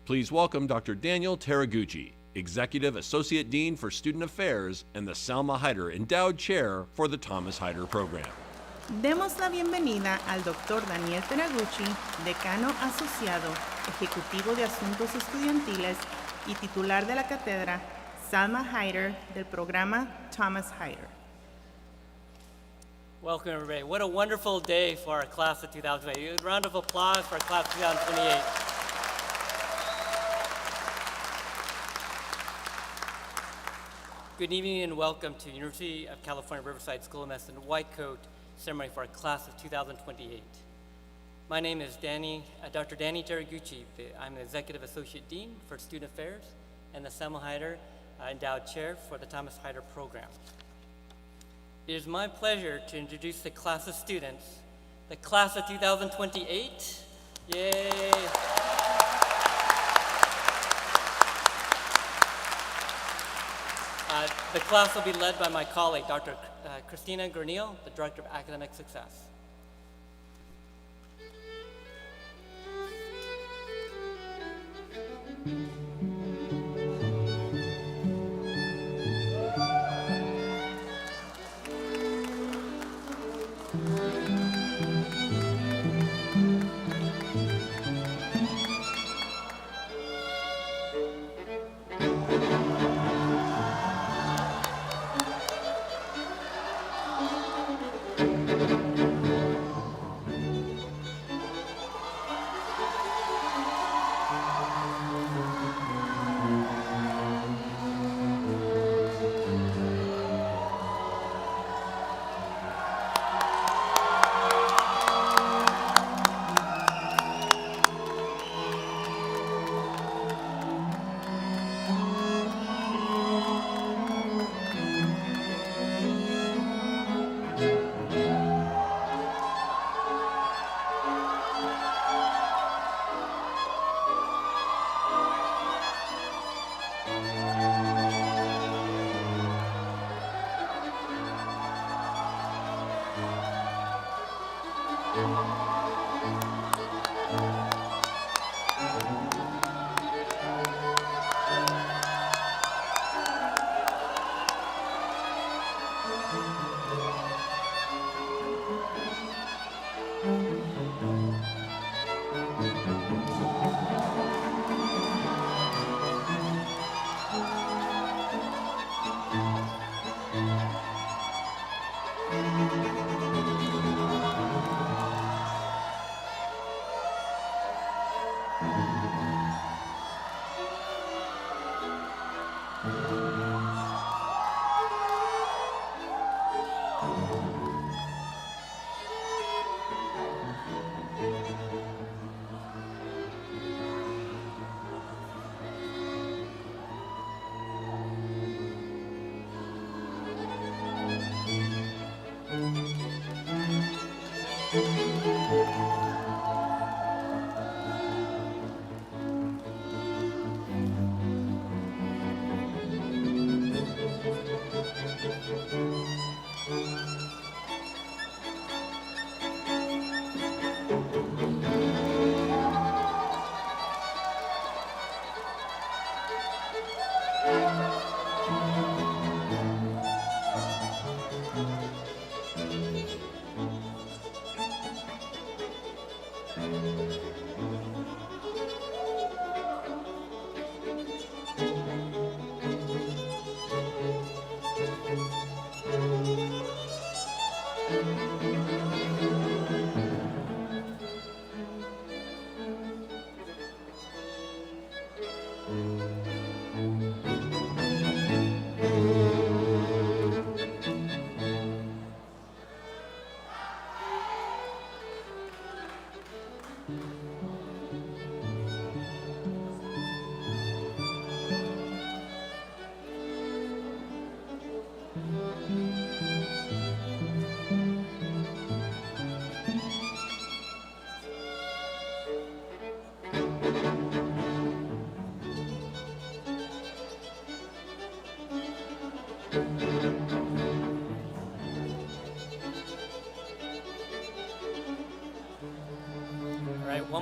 Please welcome Dr. Daniel Teraguchi, Executive Associate Dean for Student Affairs and the Salma Hyder Endowed Chair for the Thomas Hyder Program. Demos la bienvenida al Dr. Daniel Teraguchi, Decano Asociado, Ejecutivo de Asuntos Estudiantiles y titular de la cátedra Salma Hyder del programa Thomas Hyder. Welcome, everybody. What a wonderful day for our class of 2028. A round of applause for our class of 2028. Good evening and welcome to University of California, Riverside School of Medicine White Coat ceremony for our class of 2028. My name is Dr. Danny Teraguchi. I'm the Executive Associate Dean for Student Affairs and the Salma Hyder Endowed Chair for the Thomas Hyder Program. It is my pleasure to introduce the class of students, the class of 2028. Yay! The class will be led by my colleague, Dr. Christina Gurnil, the Director of Academic Success.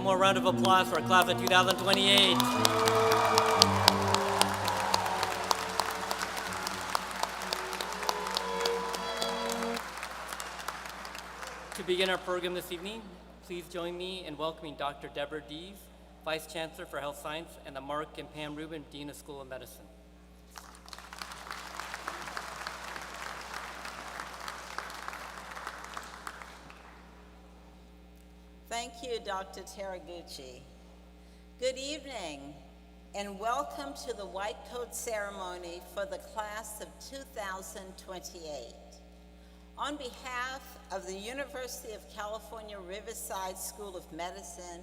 more round of applause for our class of 2028. To begin our program this evening, please join me in welcoming Dr. Deborah Dees, Vice Chancellor for Health Science, and the Mark and Pam Rubin, Dean of School of Medicine. Thank you, Dr. Teraguchi. Good evening, and welcome to the White Coat Ceremony for the class of 2028. On behalf of the University of California, Riverside School of Medicine,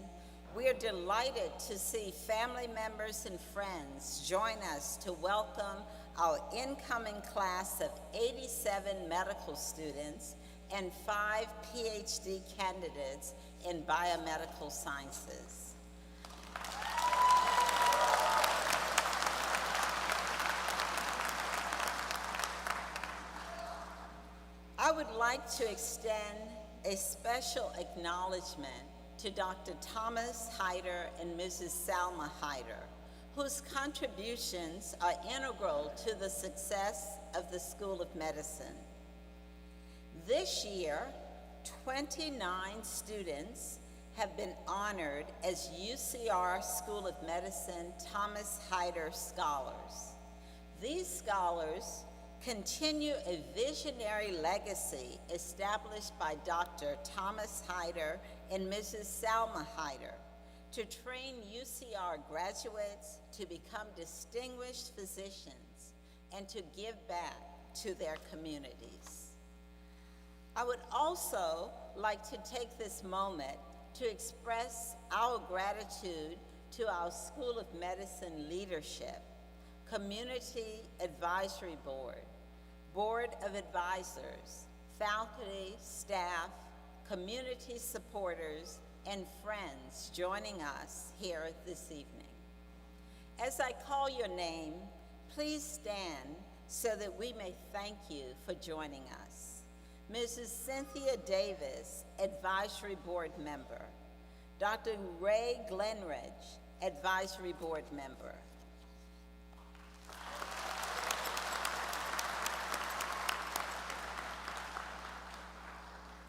we are delighted to see family members and friends join us to welcome our incoming class of 87 medical students and 5 PhD candidates in biomedical sciences. I would like to extend a special acknowledgement to Dr. Thomas Hyder and Mrs. Salma Hyder, whose contributions are integral to the success of the School of Medicine. This year, 29 students have been honored as UCR School of Medicine Thomas Hyder Scholars. These scholars continue a visionary legacy established by Dr. Thomas Hyder and Mrs. Salma Hyder to train UCR graduates to become distinguished physicians and to give back to their communities. I would also like to take this moment to express our gratitude to our School of Medicine leadership, Community Advisory Board, Board of Advisors, faculty, staff, community supporters, and friends joining us here this evening. As I call your name, please stand so that we may thank you for joining us. Mrs. Cynthia Davis, Advisory Board Member. Dr. Ray Glenridge, Advisory Board Member.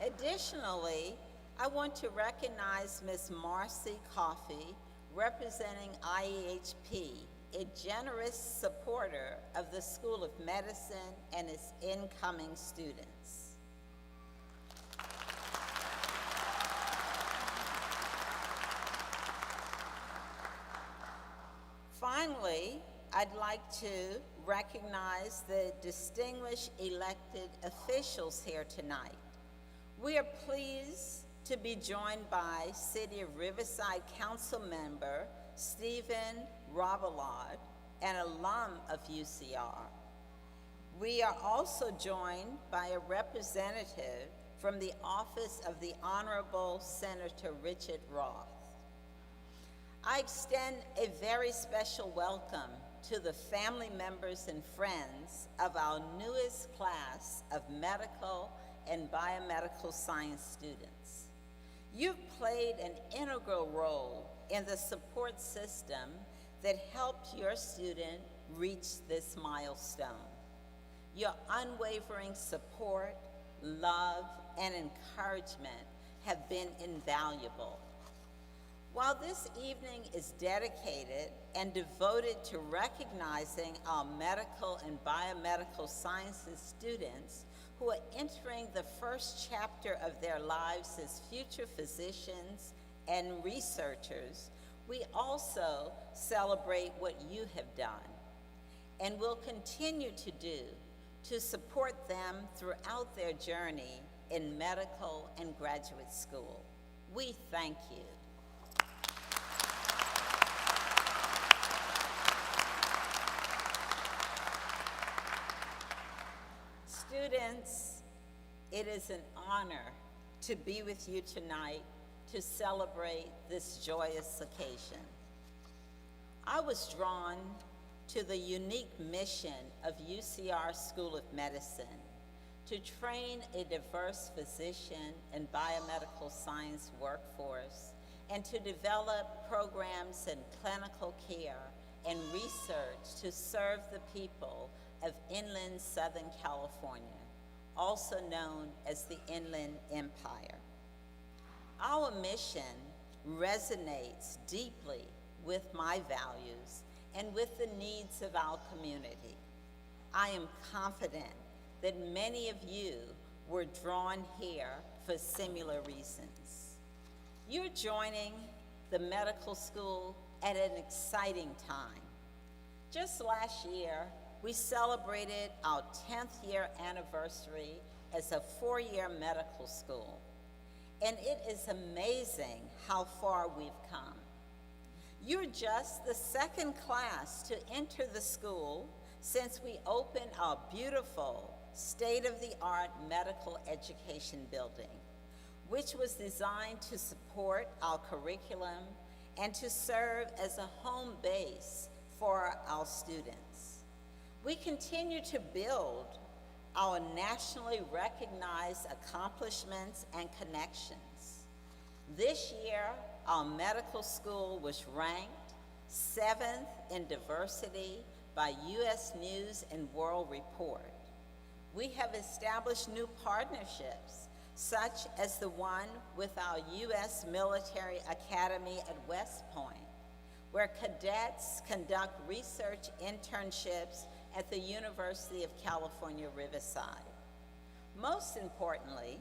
Additionally, I want to recognize Ms. Marcy Coffey, representing IEHP, a generous supporter of the School of Medicine and its incoming students. Finally, I'd like to recognize the distinguished elected officials here tonight. We are pleased to be joined by City of Riverside Council Member Stephen Robillard, an alum of UCR. We are also joined by a representative from the office of the Honorable Senator Richard Roth. I extend a very special welcome to the family members and friends of our newest class of medical and biomedical science students. You've played an integral role in the support system that helped your student reach this milestone. Your unwavering support, love, and encouragement have been invaluable. While this evening is dedicated and devoted to recognizing our medical and biomedical sciences students who are entering the first chapter of their lives as future physicians and researchers, we also celebrate what you have done and will continue to do to support them throughout their journey in medical and graduate school. We thank you. Students, it is an honor to be with you tonight to celebrate this joyous occasion. I was drawn to the unique mission of UCR School of Medicine to train a diverse physician and biomedical science workforce and to develop programs in clinical care and research to serve the people of inland Southern California, also known as the Inland Empire. Our mission resonates deeply with my values and with the needs of our community. I am confident that many of you were drawn here for similar reasons. You're joining the medical school at an exciting time. Just last year, we celebrated our 10th year anniversary as a 4-year medical school. And it is amazing how far we've come. You're just the second class to enter the school since we opened our beautiful state-of-the-art medical education building, which was designed to support our curriculum and to serve as a home base for our students. We continue to build our nationally recognized accomplishments and connections. This year, our medical school was ranked 7th in diversity by U.S. News and World Report. We have established new partnerships, such as the one with our U.S. Military Academy at West Point, where cadets conduct research internships at the University of California, Riverside. Most importantly,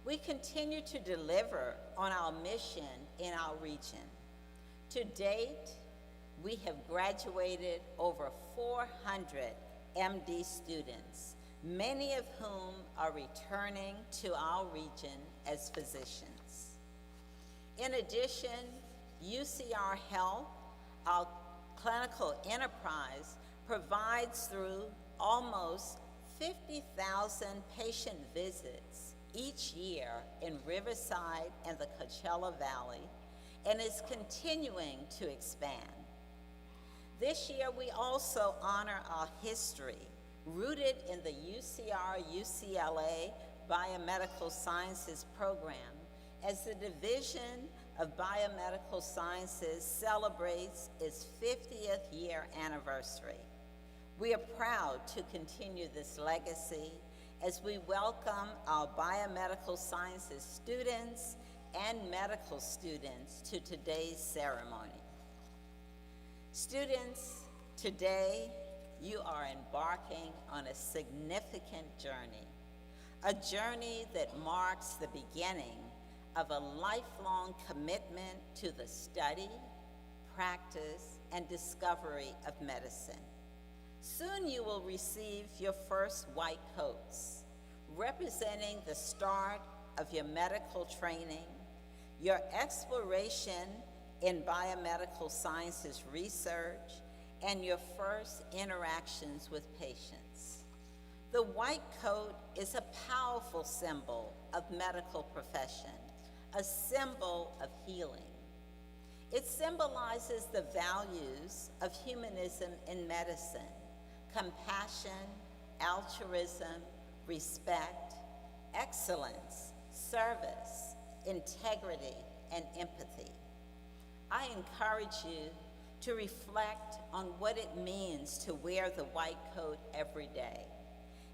we continue to deliver on our mission in our region. To date, we have graduated over 400 MD students, many of whom are returning to our region as physicians. In addition, UCR Health, our clinical enterprise, provides through almost 50,000 patient visits each year in Riverside and the Coachella Valley, and is continuing to expand. This year, we also honor our history, rooted in the UCR-UCLA Biomedical Sciences program, as the Division of Biomedical Sciences celebrates its 50th year anniversary. We are proud to continue this legacy as we welcome our biomedical sciences students and medical students to today's ceremony. Students, today you are embarking on a significant journey, a journey that marks the beginning of a lifelong commitment to the study, practice, and discovery of medicine. Soon you will receive your first white coats, representing the start of your medical training, your exploration in biomedical sciences research, and your first interactions with patients. The white coat is a powerful symbol of medical profession, a symbol of healing. It symbolizes the values of humanism in medicine: compassion, altruism, respect, excellence, service, integrity, and empathy. I encourage you to reflect on what it means to wear the white coat every day,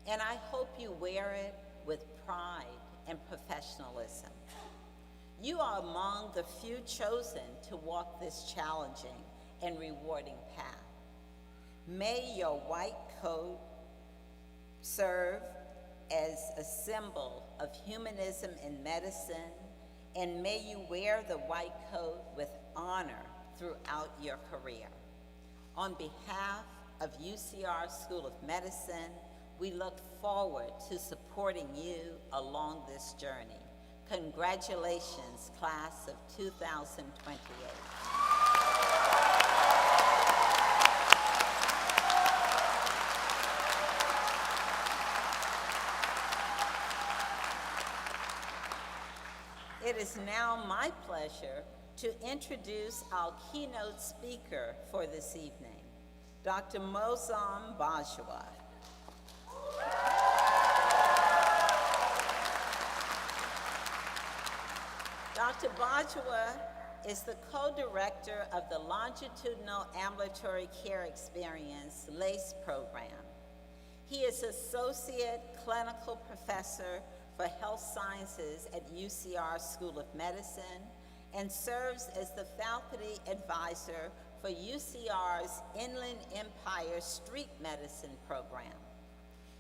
and I hope you wear it with pride and professionalism. You are among the few chosen to walk this challenging and rewarding path. May your white coat serve as a symbol of humanism in medicine, and may you wear the white coat with honor throughout your career. On behalf of UCR School of Medicine, we look forward to supporting you along this journey. Congratulations, class of 2028. It is now my pleasure to introduce our keynote speaker for this evening, Dr. Mozam Bajwa. Dr. Bajwa is the co-director of the Longitudinal Ambulatory Care Experience LACE program. He is Associate Clinical Professor for Health Sciences at UCR School of Medicine and serves as the faculty advisor for UCR's Inland Empire Street Medicine program.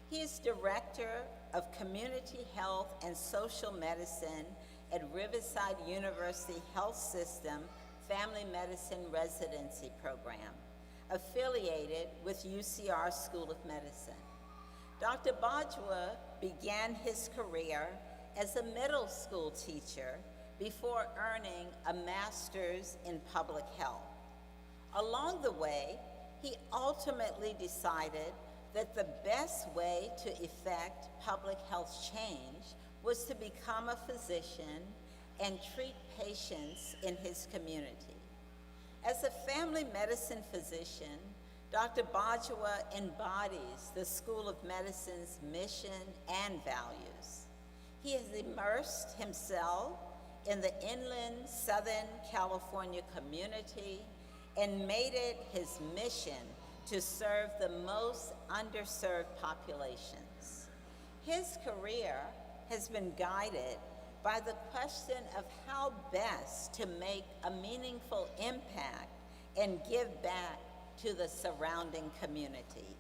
He is Director of Community Health and Social Medicine at Riverside University Health System Family Medicine Residency Program, affiliated with UCR School of Medicine. Dr. Bajwa began his career as a middle school teacher before earning a master's in public health. Along the way, he ultimately decided that the best way to effect public health change was to become a physician and treat patients in his community. As a family medicine physician, Dr. Bajwa embodies the School of Medicine's mission and values. He has immersed himself in the inland Southern California community and made it his mission to serve the most underserved populations. His career has been guided by the question of how best to make a meaningful impact and give back to the surrounding community.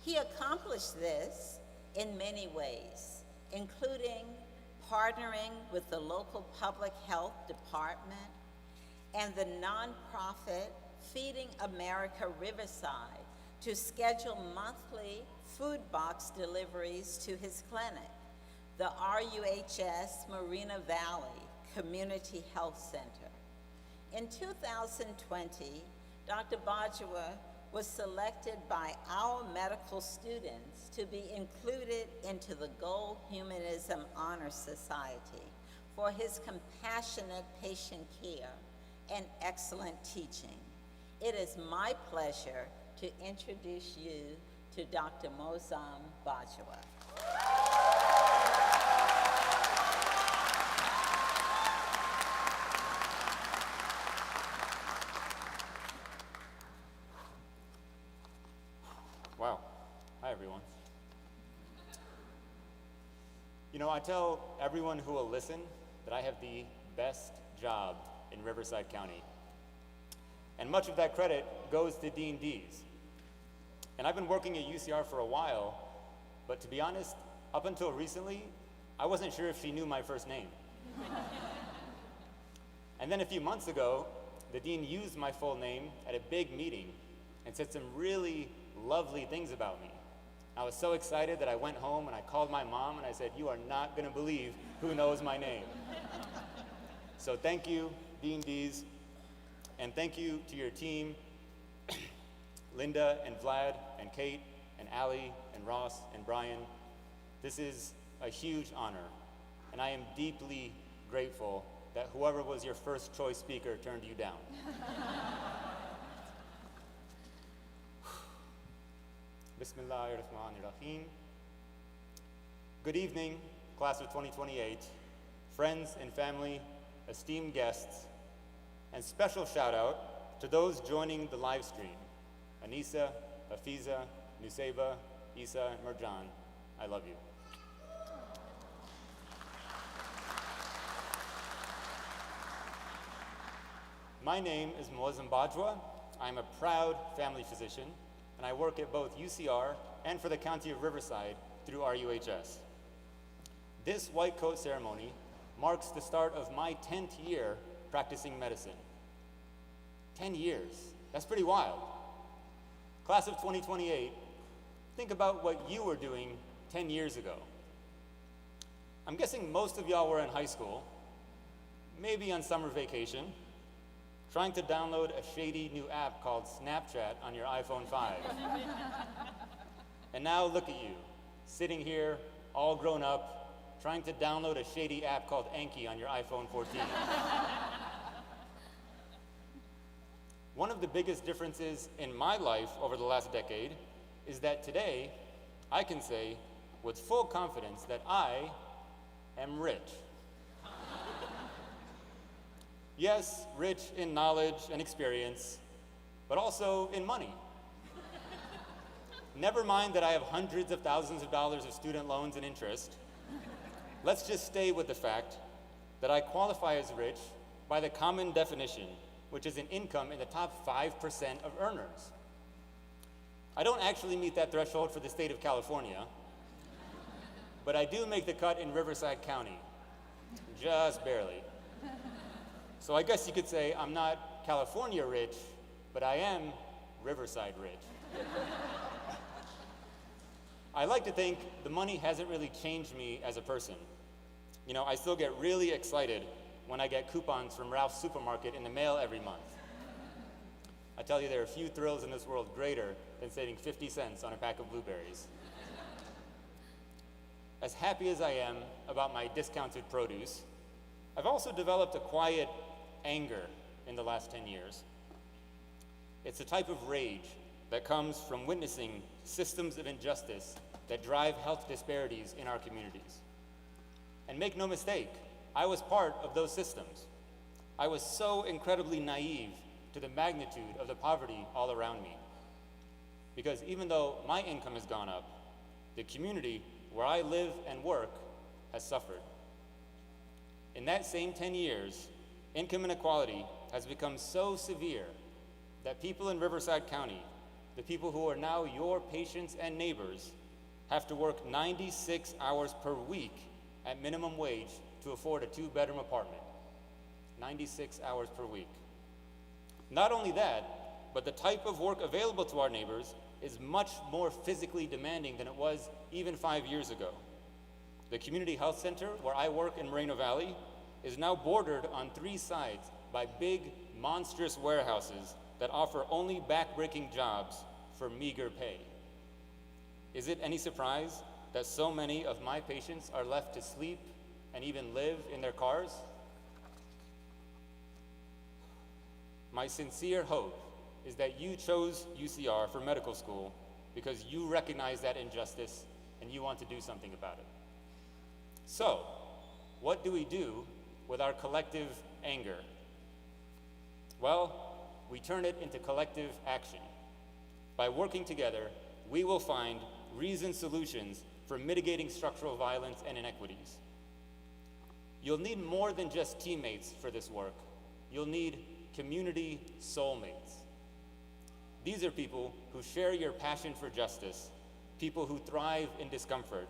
He accomplished this in many ways, including partnering with the local public health department and the nonprofit Feeding America Riverside to schedule monthly food box deliveries to his clinic, the RUHS Marina Valley Community Health Center. In 2020, Dr. Bajwa was selected by our medical students to be included into the Gold Humanism Honor Society for his compassionate patient care and excellent teaching. It is my pleasure to introduce you to Dr. Mozam Bajwa. Wow. Hi, everyone. You know, I tell everyone who will listen that I have the best job in Riverside County. And much of that credit goes to Dean Dees. And I've been working at UCR for a while, but to be honest, up until recently, I wasn't sure if she knew my first name. And then a few months ago, the dean used my full name at a big meeting and said some really lovely things about me. I was so excited that I went home and I called my mom and I said, "You are not gonna believe who knows my name." So thank you, Dean Dees, and thank you to your team, Linda and Vlad and Kate and Allie and Ross and Brian. This is a huge honor, and I am deeply grateful that whoever was your first choice speaker turned you down. Bismillahirrahmanirrahim. Good evening, class of 2028, friends and family, esteemed guests, and special shout out to those joining the live stream. Anissa, Hafiza, Nusaiba, Isa, and Marjan, I love you. My name is Mozam Bajwa. I'm a proud family physician, and I work at both UCR and for the County of Riverside through RUHS. This white coat ceremony marks the start of my 10th year practicing medicine. 10 years, that's pretty wild. Class of 2028, think about what you were doing 10 years ago. I'm guessing most of y'all were in high school, maybe on summer vacation, trying to download a shady new app called Snapchat on your iPhone 5. And now look at you, sitting here, all grown up, trying to download a shady app called Anki on your iPhone 14. One of the biggest differences in my life over the last decade is that today, I can say with full confidence that I am rich. Yes, rich in knowledge and experience, but also in money. Never mind that I have hundreds of thousands of dollars of student loans and interest. Let's just stay with the fact that I qualify as rich by the common definition, which is an income in the top 5% of earners. I don't actually meet that threshold for the state of California, but I do make the cut in Riverside County, just barely. So I guess you could say I'm not California rich, but I am Riverside rich. I like to think the money hasn't really changed me as a person. You know, I still get really excited when I get coupons from Ralph's Supermarket in the mail every month. I tell you, there are few thrills in this world greater than saving 50 cents on a pack of blueberries. As happy as I am about my discounted produce, I've also developed a quiet anger in the last 10 years. It's a type of rage that comes from witnessing systems of injustice that drive health disparities in our communities. And make no mistake, I was part of those systems. I was so incredibly naive to the magnitude of the poverty all around me. Because even though my income has gone up, the community where I live and work has suffered. In that same 10 years, income inequality has become so severe that people in Riverside County, the people who are now your patients and neighbors, have to work 96 hours per week at minimum wage to afford a 2-bedroom apartment. 96 hours per week. Not only that, but the type of work available to our neighbors is much more physically demanding than it was even 5 years ago. The community health center where I work in Moreno Valley is now bordered on 3 sides by big, monstrous warehouses that offer only back-breaking jobs for meager pay. Is it any surprise that so many of my patients are left to sleep and even live in their cars? My sincere hope is that you chose UCR for medical school because you recognize that injustice and you want to do something about it. So, what do we do with our collective anger? Well, we turn it into collective action. By working together, we will find reasoned solutions for mitigating structural violence and inequities. You'll need more than just teammates for this work. You'll need community soulmates. These are people who share your passion for justice, people who thrive in discomfort,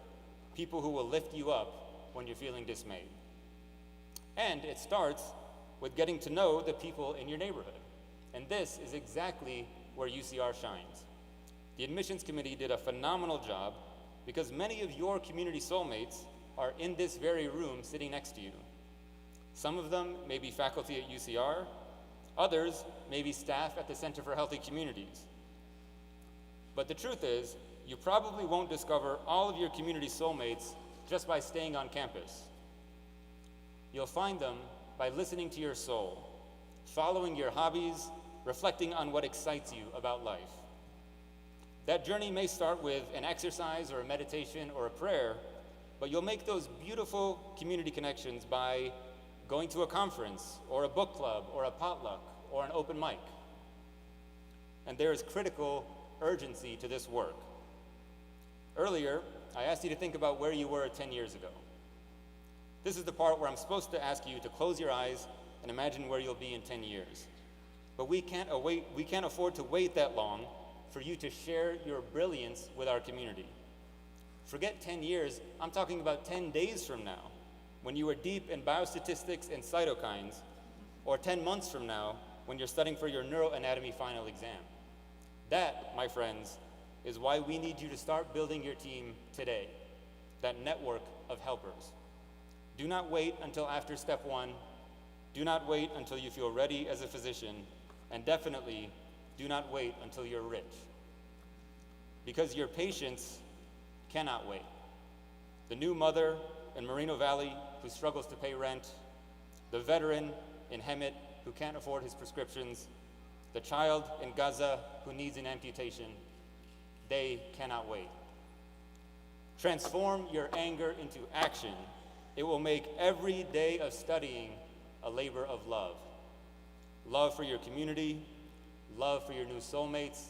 people who will lift you up when you're feeling dismayed. And it starts with getting to know the people in your neighborhood. And this is exactly where UCR shines. The admissions committee did a phenomenal job because many of your community soulmates are in this very room sitting next to you. Some of them may be faculty at UCR, others may be staff at the Center for Healthy Communities. But the truth is, you probably won't discover all of your community soulmates just by staying on campus. You'll find them by listening to your soul, following your hobbies, reflecting on what excites you about life. That journey may start with an exercise or a meditation or a prayer, but you'll make those beautiful community connections by going to a conference or a book club or a potluck or an open mic. And there is critical urgency to this work. Earlier, I asked you to think about where you were 10 years ago. This is the part where I'm supposed to ask you to close your eyes and imagine where you'll be in 10 years. But we can't afford to wait that long for you to share your brilliance with our community. Forget 10 years, I'm talking about 10 days from now, when you are deep in biostatistics and cytokines, or 10 months from now, when you're studying for your neuroanatomy final exam. That, my friends, is why we need you to start building your team today, that network of helpers. Do not wait until after step 1. Do not wait until you feel ready as a physician, and definitely do not wait until you're rich. Because your patients cannot wait. The new mother in Moreno Valley who struggles to pay rent, the veteran in Hemet who can't afford his prescriptions, the child in Gaza who needs an amputation, they cannot wait. Transform your anger into action. It will make every day of studying a labor of love. love for your community, love for your new soulmates,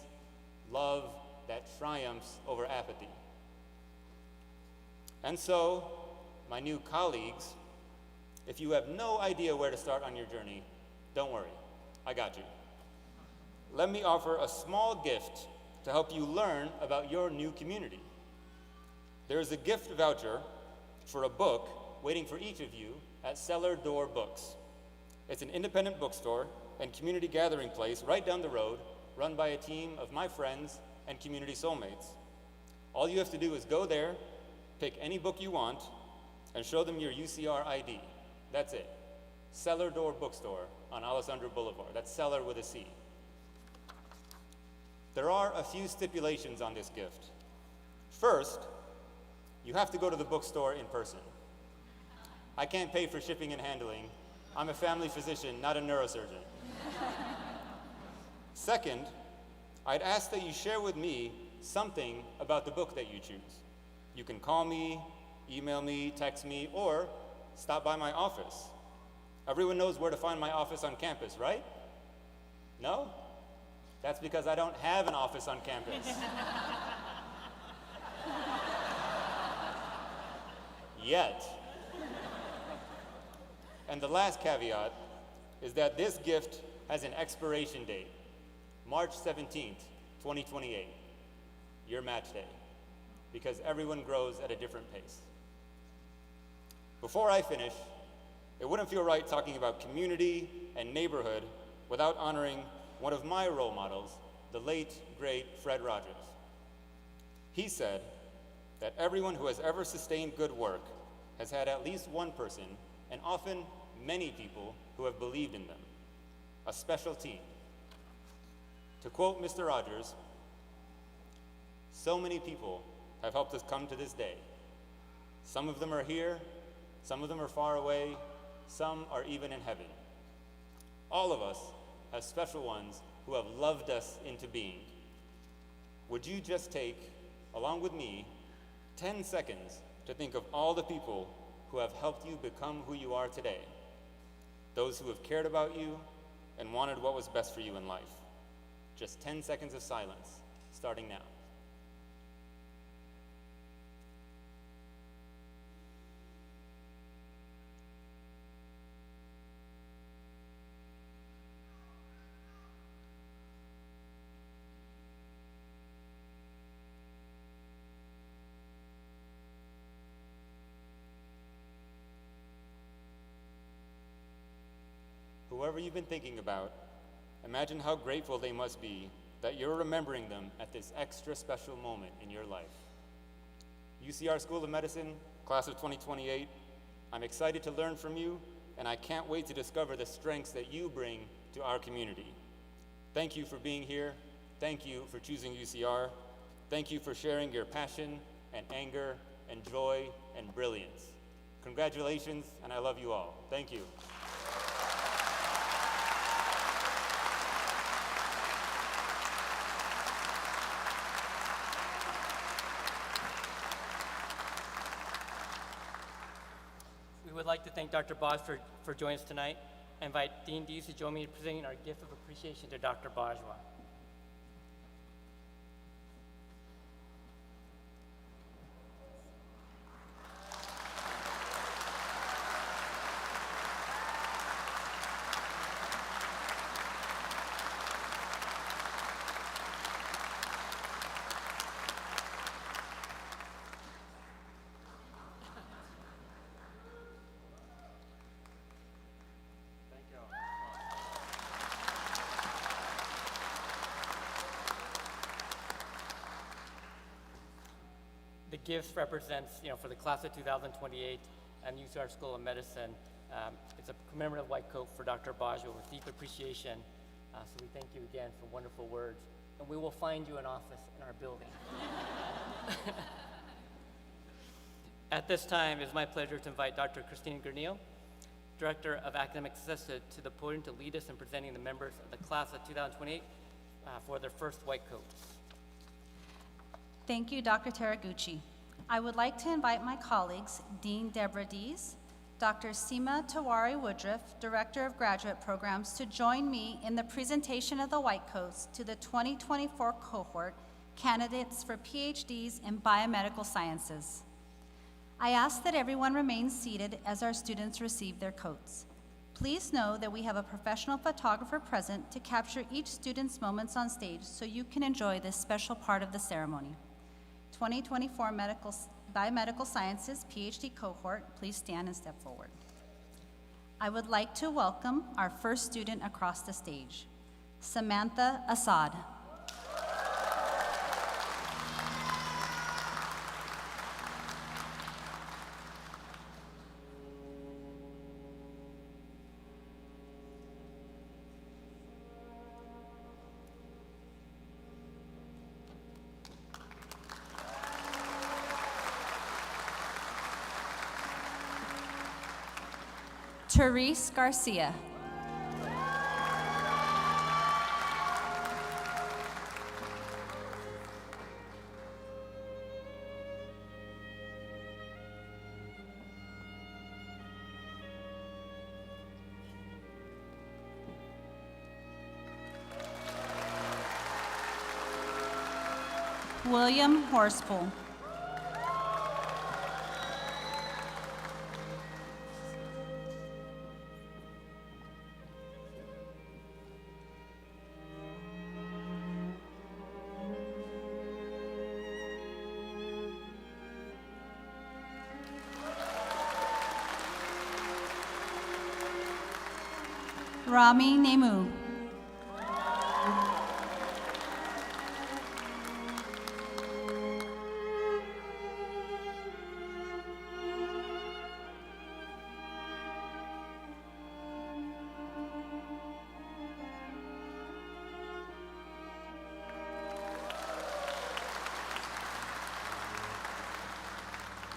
love that triumphs over apathy. And so, my new colleagues, if you have no idea where to start on your journey, don't worry, I got you. Let me offer a small gift to help you learn about your new community. There is a gift voucher for a book waiting for each of you at Cellar Door Books. It's an independent bookstore and community gathering place right down the road, run by a team of my friends and community soulmates. All you have to do is go there, pick any book you want, and show them your UCR ID. That's it. Cellar Door Bookstore on Alessandro Boulevard. That's Cellar with a C. There are a few stipulations on this gift. First, you have to go to the bookstore in person. I can't pay for shipping and handling. I'm a family physician, not a neurosurgeon. Second, I'd ask that you share with me something about the book that you choose. You can call me, email me, text me, or stop by my office. Everyone knows where to find my office on campus, right? No? That's because I don't have an office on campus. Yet. And the last caveat is that this gift has an expiration date, March 17th, 2028, your match day, because everyone grows at a different pace. Before I finish, it wouldn't feel right talking about community and neighborhood without honoring one of my role models, the late, great Fred Rogers. He said that everyone who has ever sustained good work has had at least one person, and often many people, who have believed in them, a special team. To quote Mr. Rogers, so many people have helped us come to this day. Some of them are here, some of them are far away, some are even in heaven. All of us have special ones who have loved us into being. Would you just take, along with me, 10 seconds to think of all the people who have helped you become who you are today? Those who have cared about you and wanted what was best for you in life. Just 10 seconds of silence, starting now. Whoever you've been thinking about, imagine how grateful they must be that you're remembering them at this extra special moment in your life. UCR School of Medicine, class of 2028, I'm excited to learn from you, and I can't wait to discover the strengths that you bring to our community. Thank you for being here. Thank you for choosing UCR. Thank you for sharing your passion and anger and joy and brilliance. Congratulations, and I love you all. Thank you. We would like to thank Dr. Baj for joining us tonight. I invite Dean Dees to join me in presenting our gift of appreciation to Dr. Bajwa. The gift represents, for the class of 2028 and UCR School of Medicine, it's a commemorative white coat for Dr. Bajwa with deep appreciation. So we thank you again for wonderful words. And we will find you an office in our building. At this time, it's my pleasure to invite Dr. Christine Gurnil, Director of Academic Success, to the podium to lead us in presenting the members of the class of 2028 for their first white coats. Thank you, Dr. Teraguchi. I would like to invite my colleagues, Dean Deborah Dees, Dr. Seema Tawari Woodruff, Director of Graduate Programs, to join me in the presentation of the Whitecoats to the 2024 cohort, candidates for PhDs in Biomedical Sciences. I ask that everyone remain seated as our students receive their coats. Please know that we have a professional photographer present to capture each student's moments on stage so you can enjoy this special part of the ceremony. 2024 Biomedical Sciences PhD cohort, please stand and step forward. I would like to welcome our first student across the stage, Samantha Assad. Therese Garcia. William Horspool. Rami Nemu.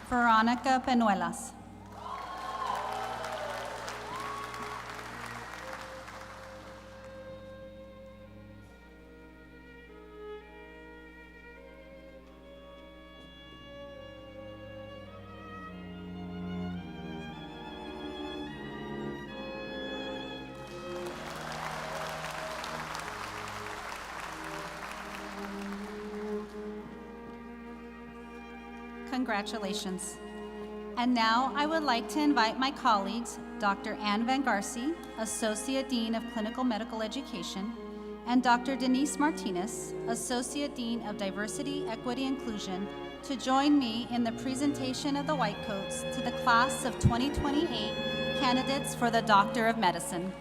Veronica Penuelas. Congratulations. And now I would like to invite my colleagues, Dr. Ann Van Garcie, Associate Dean of Clinical Medical Education, and Dr. Denise Martinez, Associate Dean of Diversity, Equity, Inclusion, to join me in the presentation of the Whitecoats to the class of 2028 candidates for the Doctor of Medicine.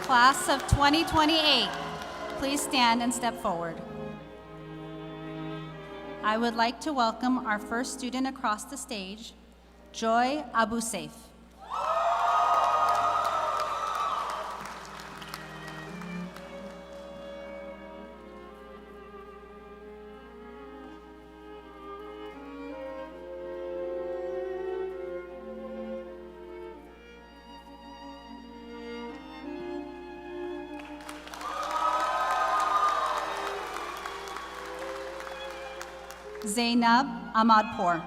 Class of 2028, please stand and step forward. I would like to welcome our first student across the stage, Joy Abu Saif. Zainab Ahmadpour.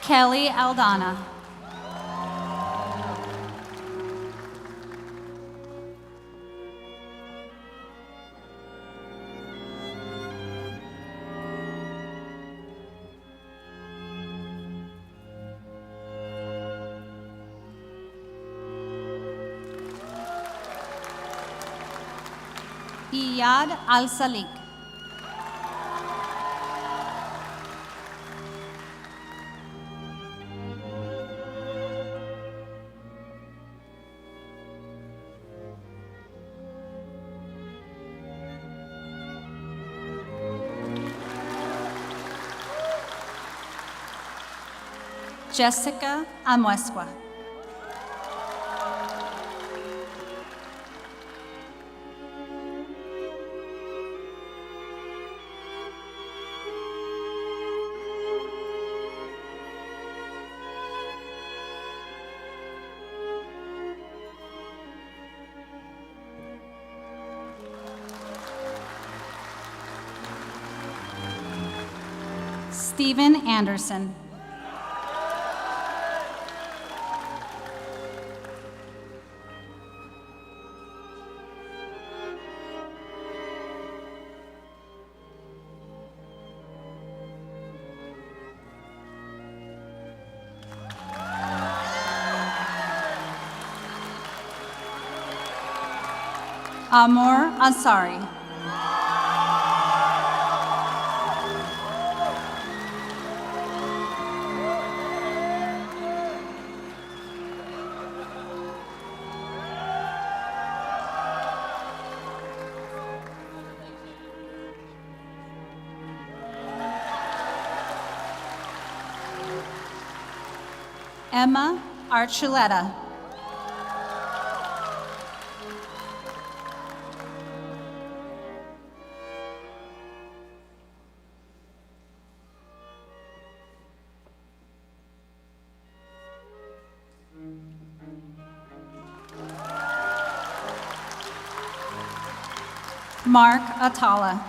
Kelly Aldana. Iyad Al-Salik. Jessica Amuesqua. Stephen Anderson. Amor Ansari. Emma Archuleta. Mark Atala.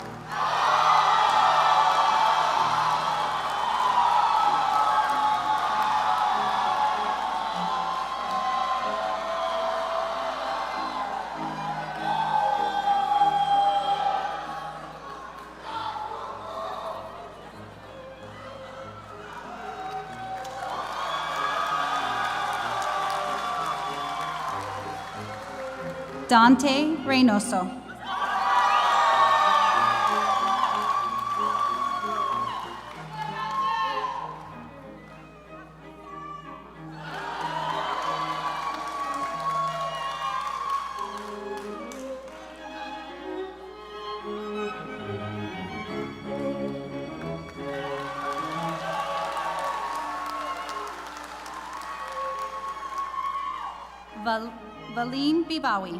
Dante Reynoso. Valim Bibawi.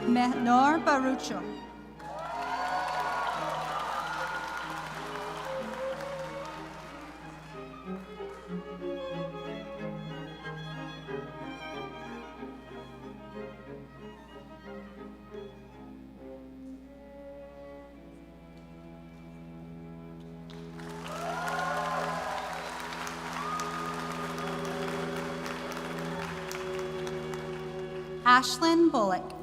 Menor Barucho. Ashlyn Bullock.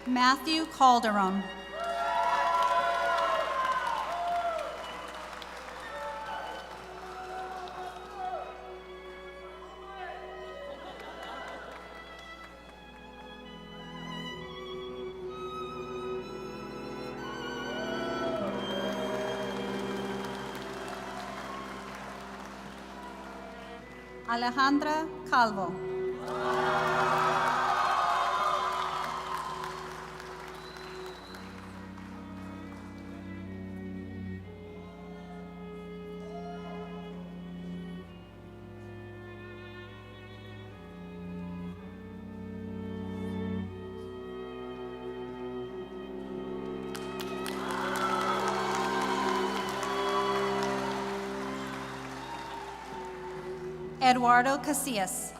Matthew Calderon. Alejandra Calvo. Eduardo Casillas.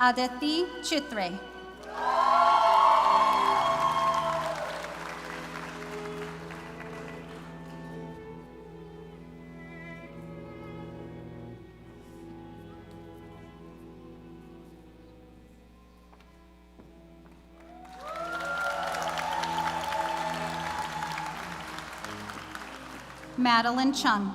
Aditi Chitre. Madeline Chung.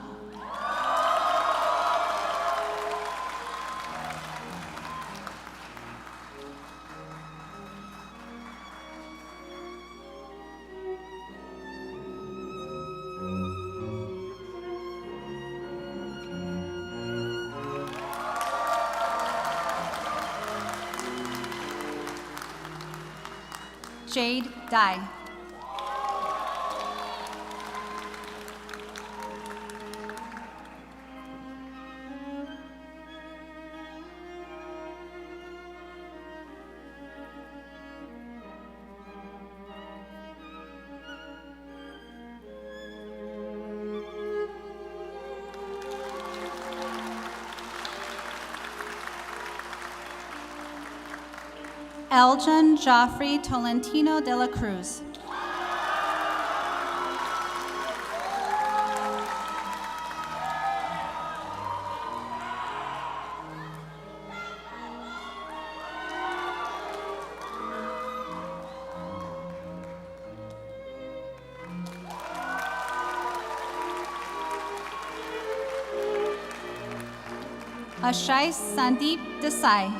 Jade Dai. Eljan Joffrey Tolentino de la Cruz. Ashais Sandeep Desai.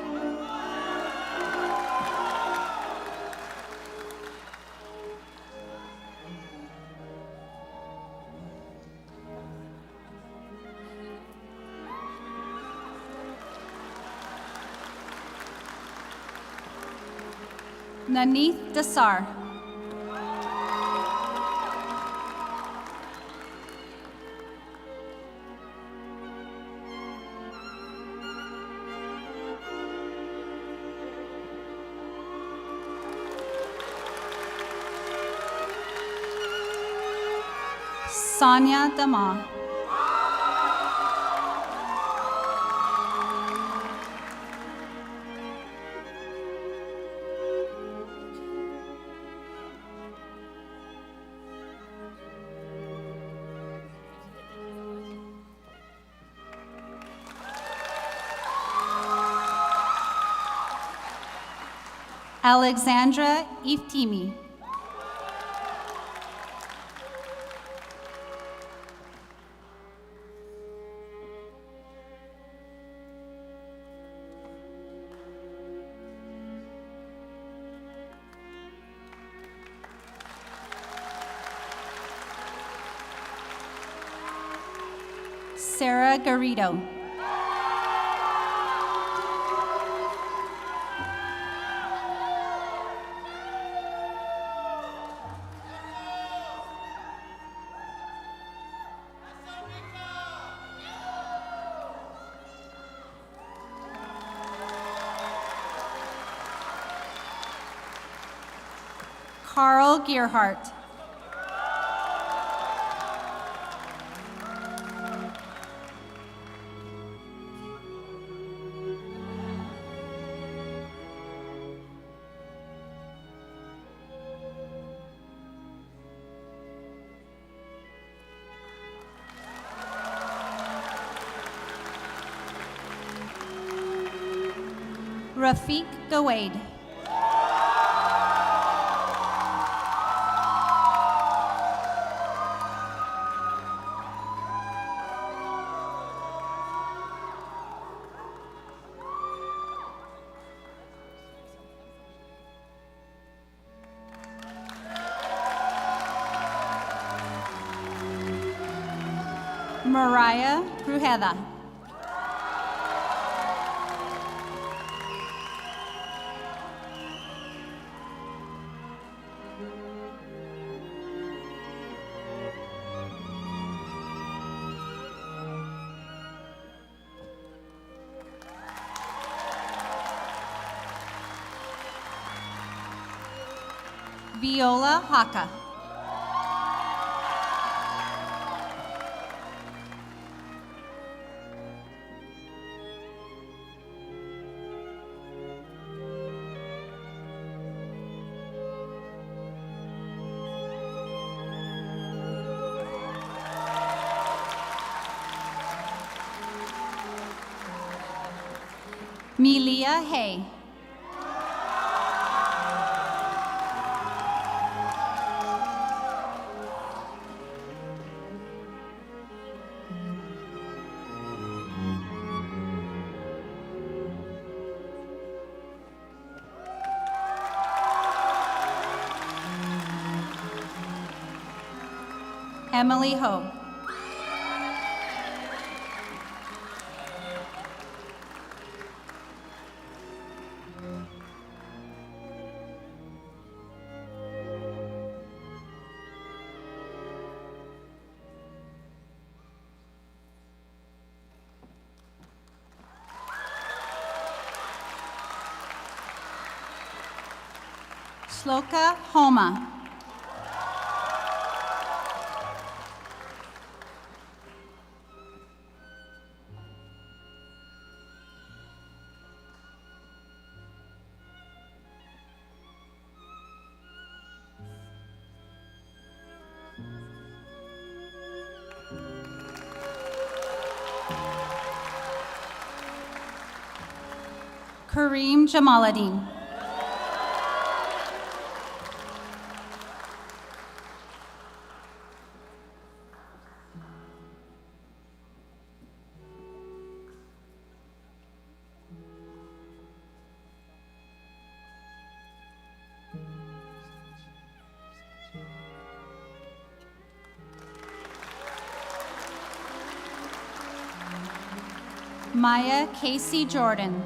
Nanith Desar. Sonia Dama. Alexandra Iftimi. Sarah Garrido. Carl Gearhart. Rafiq Gawaid. Mariah Brujeda. Viola Haka. Melia Hay. Emily Ho. Shloka Homa. Kareem Jamaluddin. Maya Casey Jordan.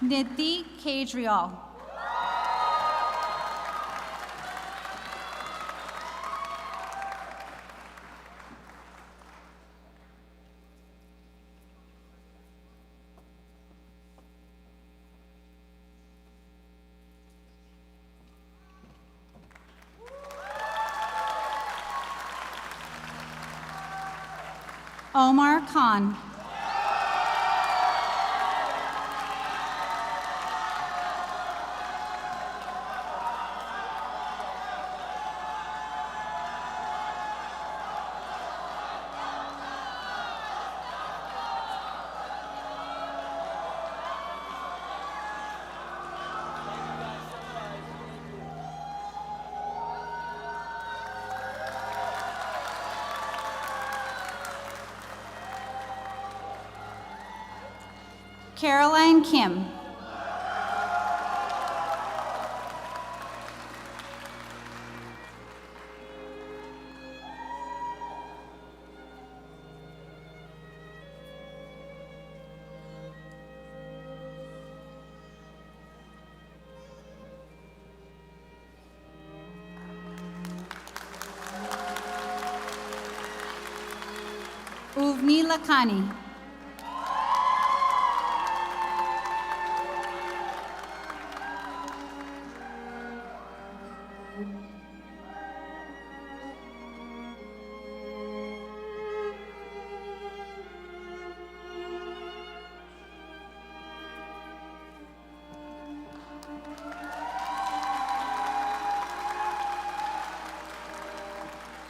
Nidhi Kejriwal. Omar Khan. Caroline Kim. Uvni Lakhani.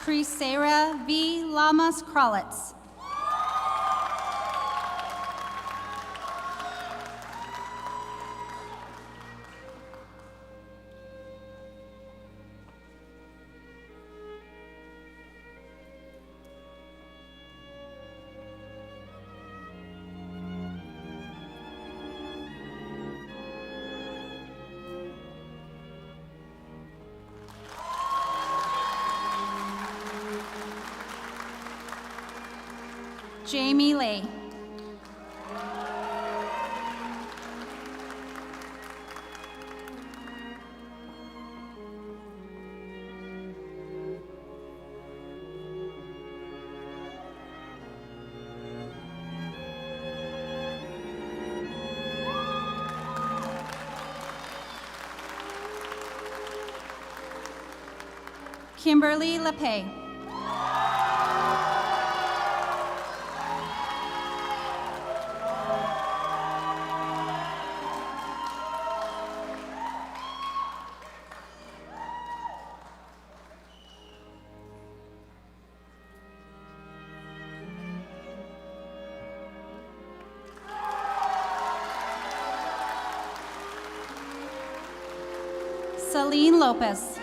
Krisera V. Lamas Kralitz. Jamie Lay. Kimberly LePay. Celine Lopez.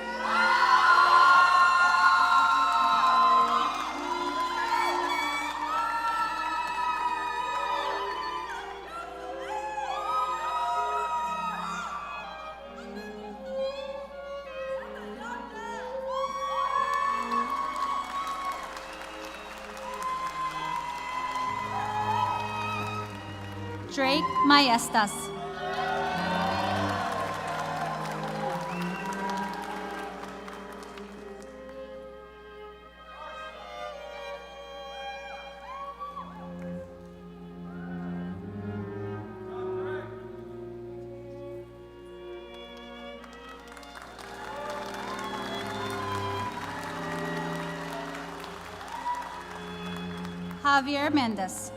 Drake Maestas. Javier Mendez.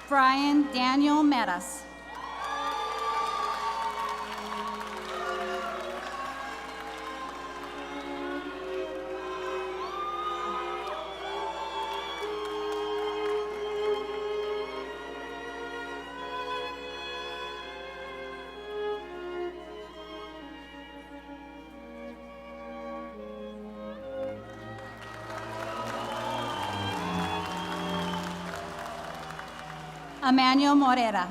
Brian Daniel Metas. Emmanuel Morera.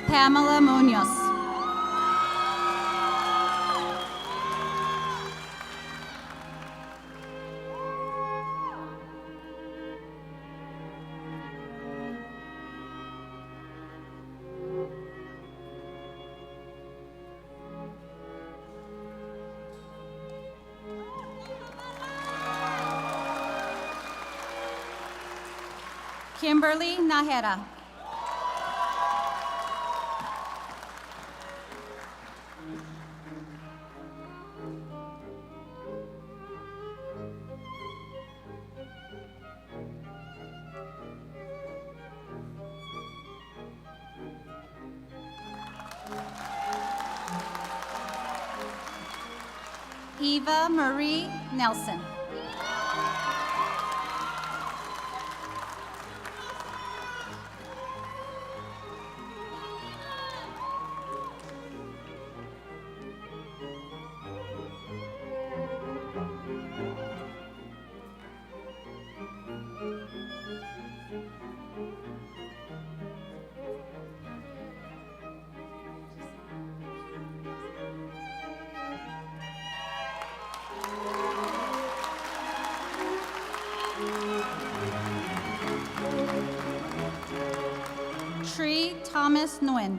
Pamela Munoz. Kimberly Nahera. Eva Marie Nelson. Tree Thomas Nguyen.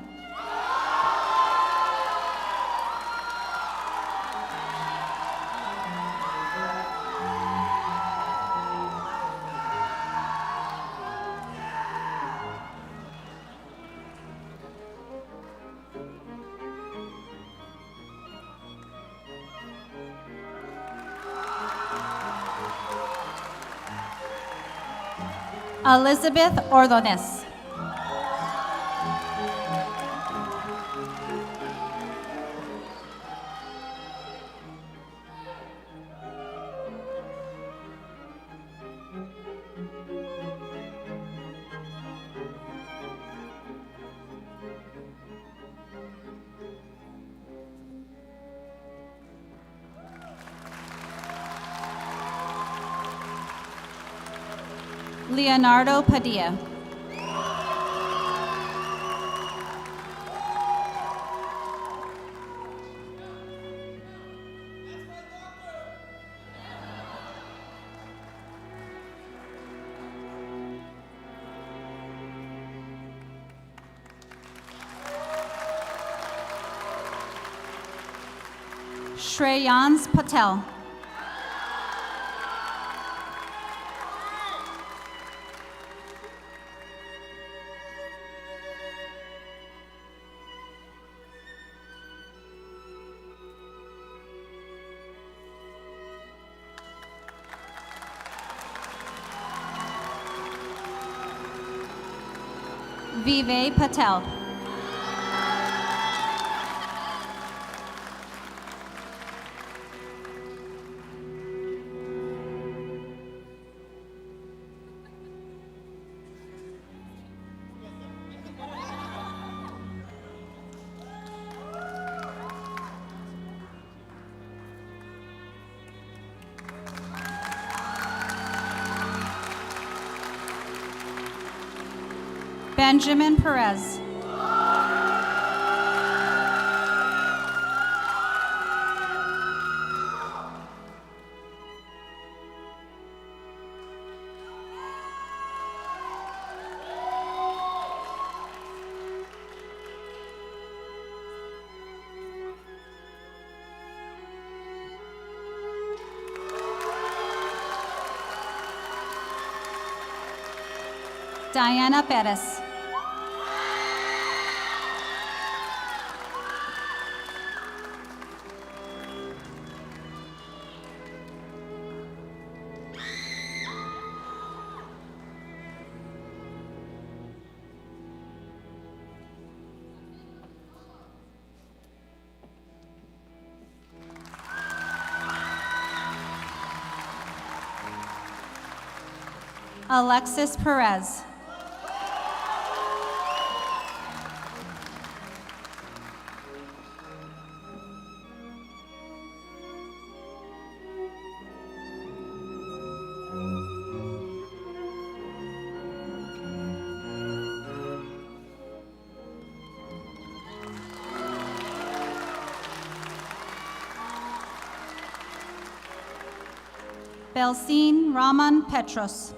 Elizabeth Ordonez. Leonardo Padilla. Shreyans Patel. Vivek Patel. Benjamin Perez. Diana Perez. Alexis Perez. Belsin Raman Petros.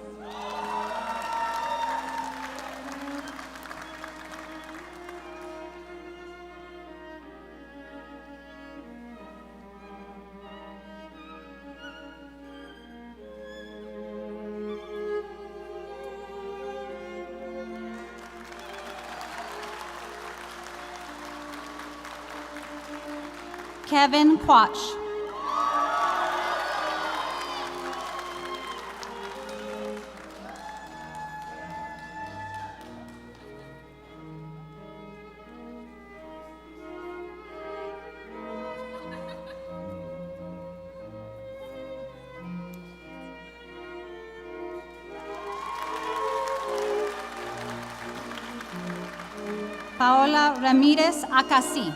Kevin Quach. Paola Ramirez Acasi.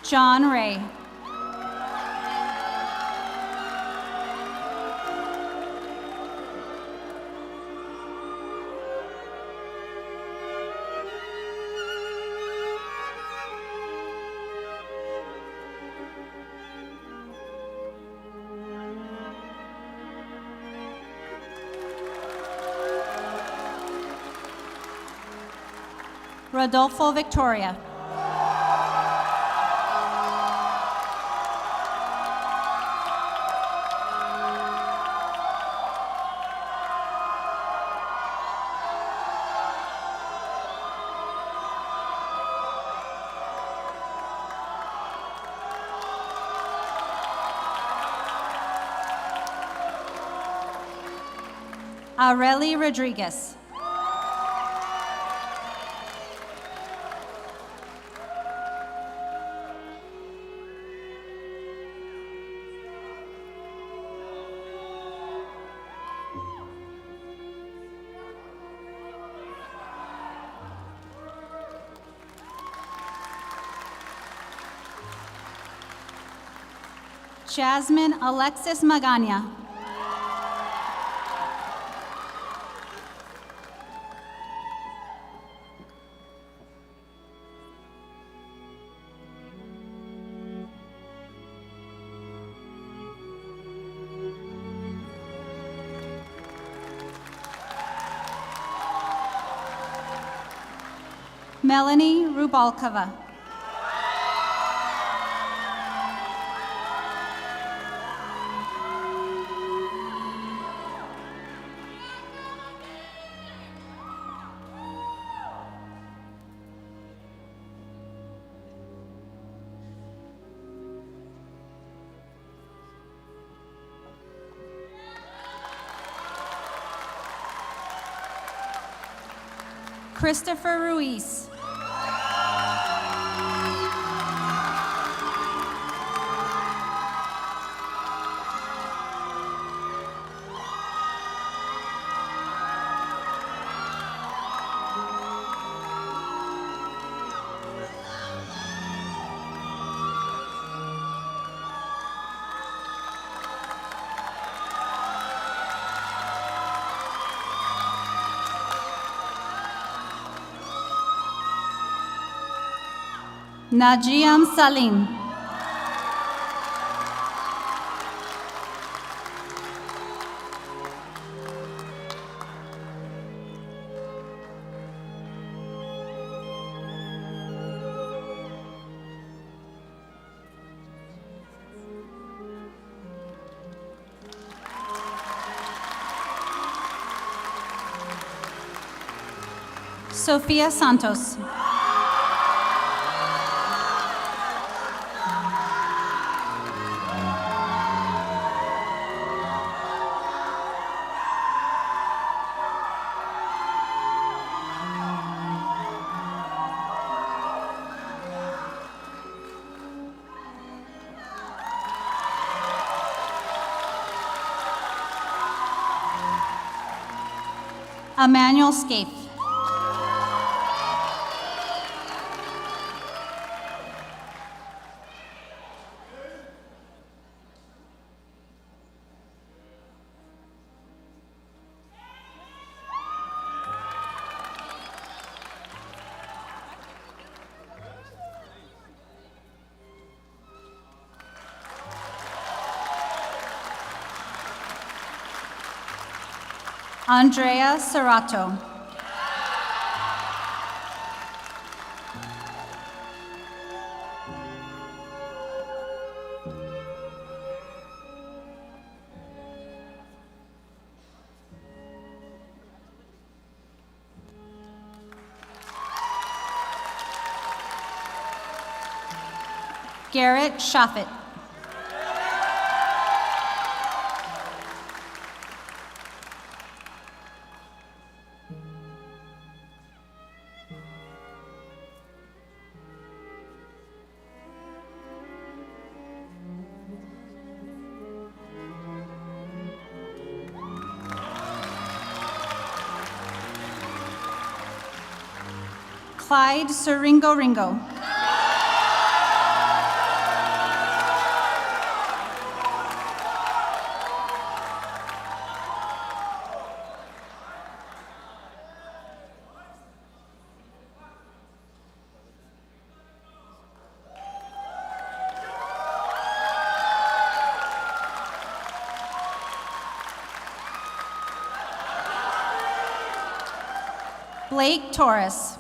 John Ray. Rodolfo Victoria. Areli Rodriguez. Jasmine Alexis Magana. Melanie Rubalcava. Christopher Ruiz. Najiam Salim. Sofia Santos. Emmanuel Scaife. Andrea Serrato. Garrett Shaffett. Clyde Seringo Ringo. Blake Torres.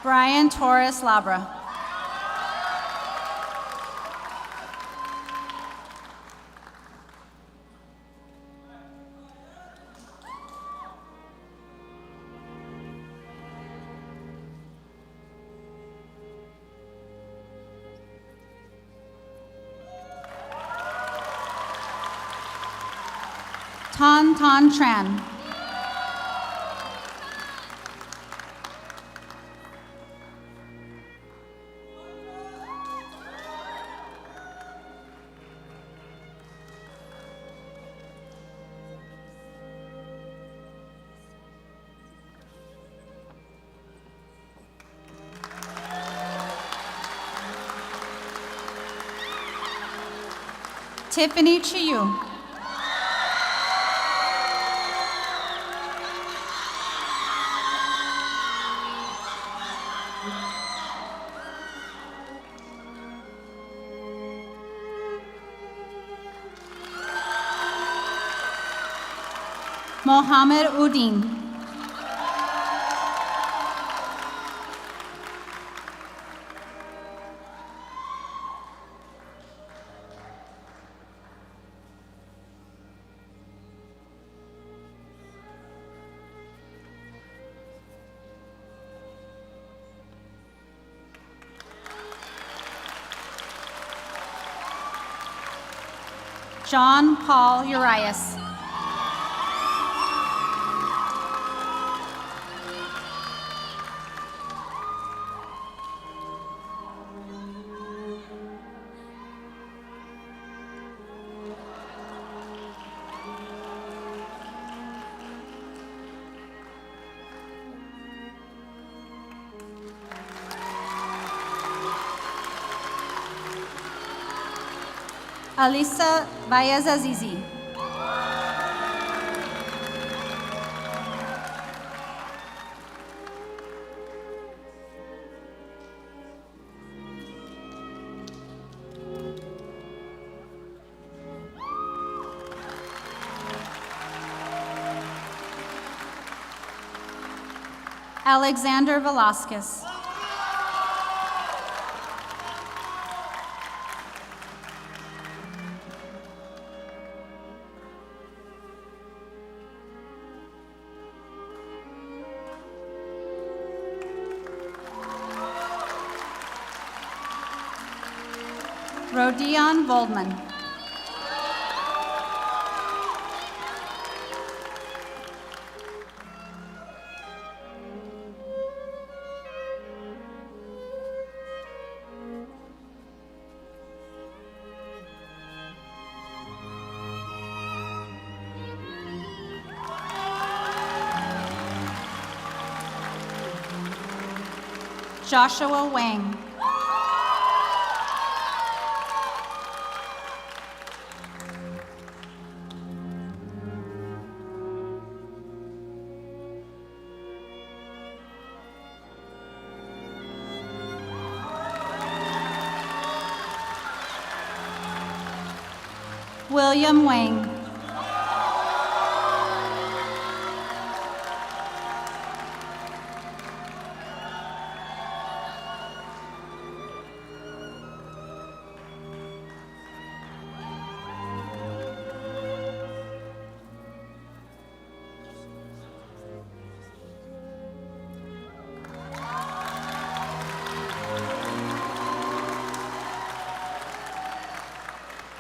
Brian Torres Labra. Tan Tan Tran. Tiffany Chiu. Mohammed Udin. John Paul Urias. Alisa Baez Azizi. Alexander Velasquez. Rodion Voldman. Joshua Wang. William Wang.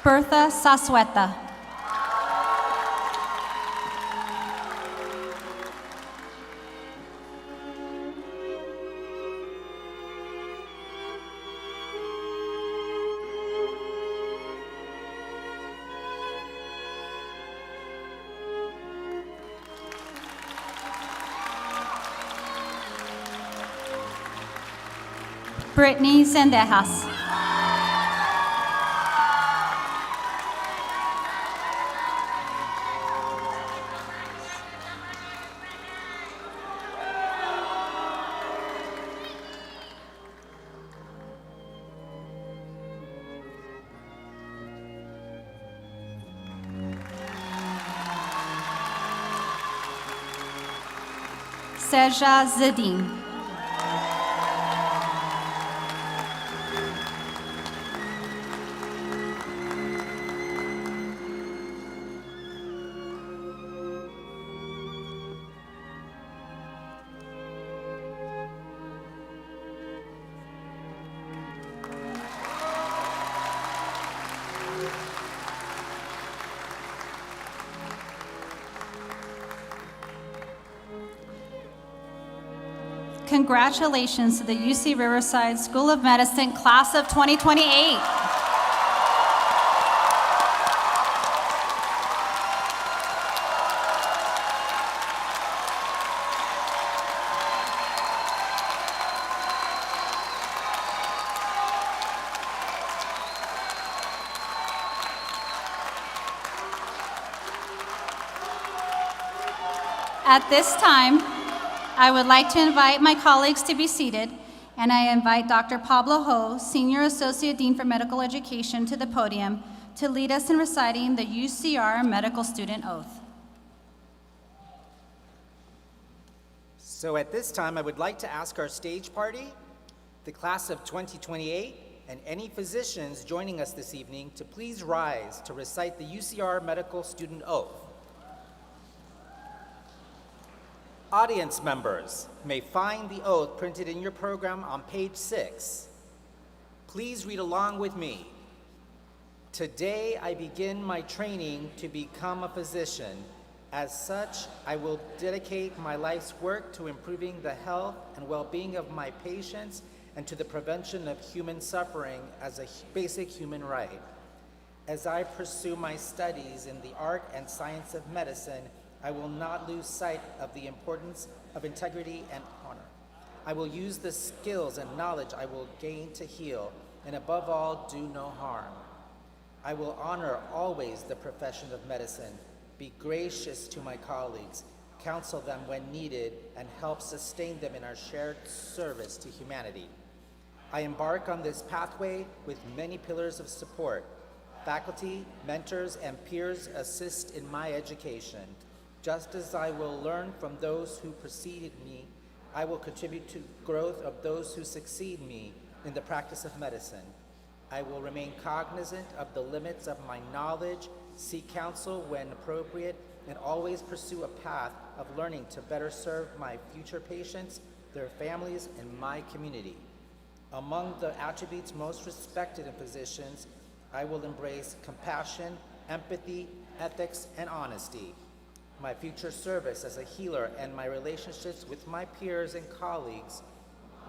Bertha Sasueta. Brittany Sendejas. Seja Zadim. Congratulations to the UC Riverside School of Medicine Class of 2028. At this time, I would like to invite my colleagues to be seated, and I invite Dr. Pablo Ho, Senior Associate Dean for Medical Education, to the podium to lead us in reciting the UCR Medical Student Oath. So at this time, I would like to ask our stage party, the class of 2028, and any physicians joining us this evening to please rise to recite the UCR Medical Student Oath. Audience members may find the oath printed in your program on page 6. Please read along with me. Today, I begin my training to become a physician. As such, I will dedicate my life's work to improving the health and well-being of my patients and to the prevention of human suffering as a basic human right. As I pursue my studies in the art and science of medicine, I will not lose sight of the importance of integrity and honor. I will use the skills and knowledge I will gain to heal, and above all, do no harm. I will honor always the profession of medicine, be gracious to my colleagues, counsel them when needed, and help sustain them in our shared service to humanity. I embark on this pathway with many pillars of support. Faculty, mentors, and peers assist in my education. Just as I will learn from those who preceded me, I will contribute to growth of those who succeed me in the practice of medicine. I will remain cognizant of the limits of my knowledge, seek counsel when appropriate, and always pursue a path of learning to better serve my future patients, their families, and my community. Among the attributes most respected in physicians, I will embrace compassion, empathy, ethics, and honesty. My future service as a healer and my relationships with my peers and colleagues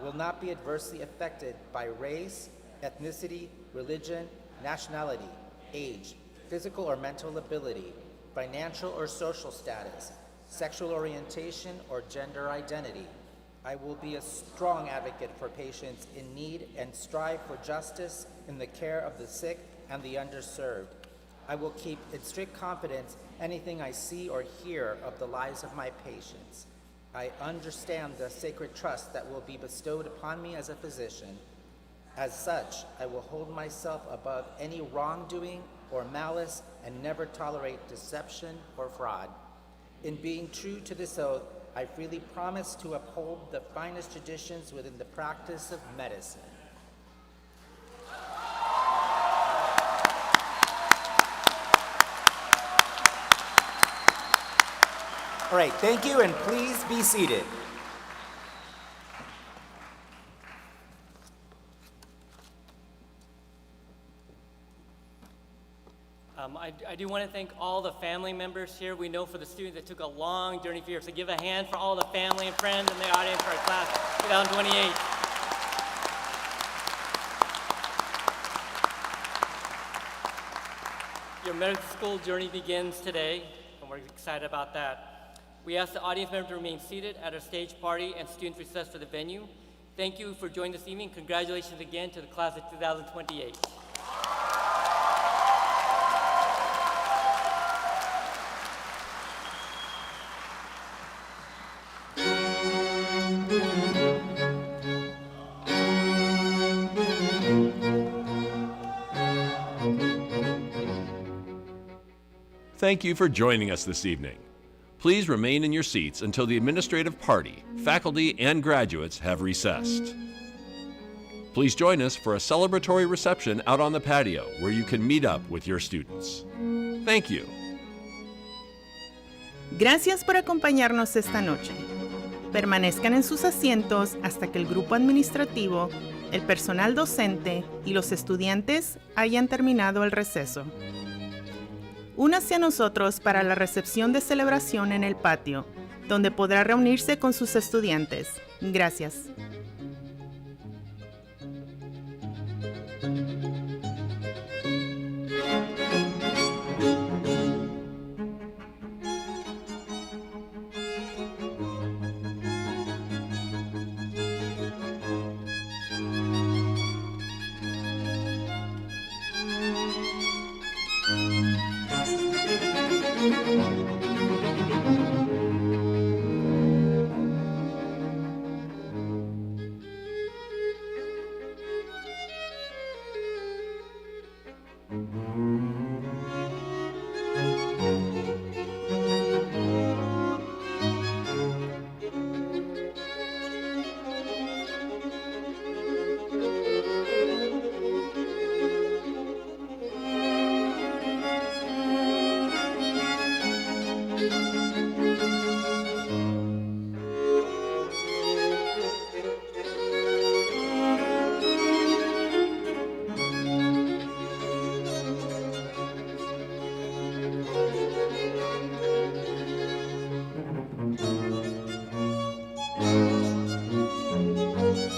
will not be adversely affected by race, ethnicity, religion, nationality, age, physical or mental ability, financial or social status, sexual orientation, or gender identity. I will be a strong advocate for patients in need and strive for justice in the care of the sick and the underserved. I will keep in strict confidence anything I see or hear of the lives of my patients. I understand the sacred trust that will be bestowed upon me as a physician. As such, I will hold myself above any wrongdoing or malice and never tolerate deception or fraud. In being true to this oath, I freely promise to uphold the finest traditions within the practice of medicine. All right, thank you, and please be seated. I do want to thank all the family members here. We know for the students that took a long journey for here, so give a hand for all the family and friends in the audience for our class 2028. Your medical school journey begins today, and we're excited about that. We ask the audience members to remain seated at our stage party and students recess for the venue. Thank you for joining this evening. Congratulations again to the class of 2028. Thank you for joining us this evening. Please remain in your seats until the administrative party, faculty, and graduates have recessed. Please join us for a celebratory reception out on the patio where you can meet up with your students. Thank you. Gracias por acompañarnos esta noche. Permanezcan en sus asientos hasta que el grupo administrativo, el personal docente y los estudiantes hayan terminado el receso. Únase a nosotros para la recepción de celebración en el patio, donde podrá reunirse con sus estudiantes. Gracias.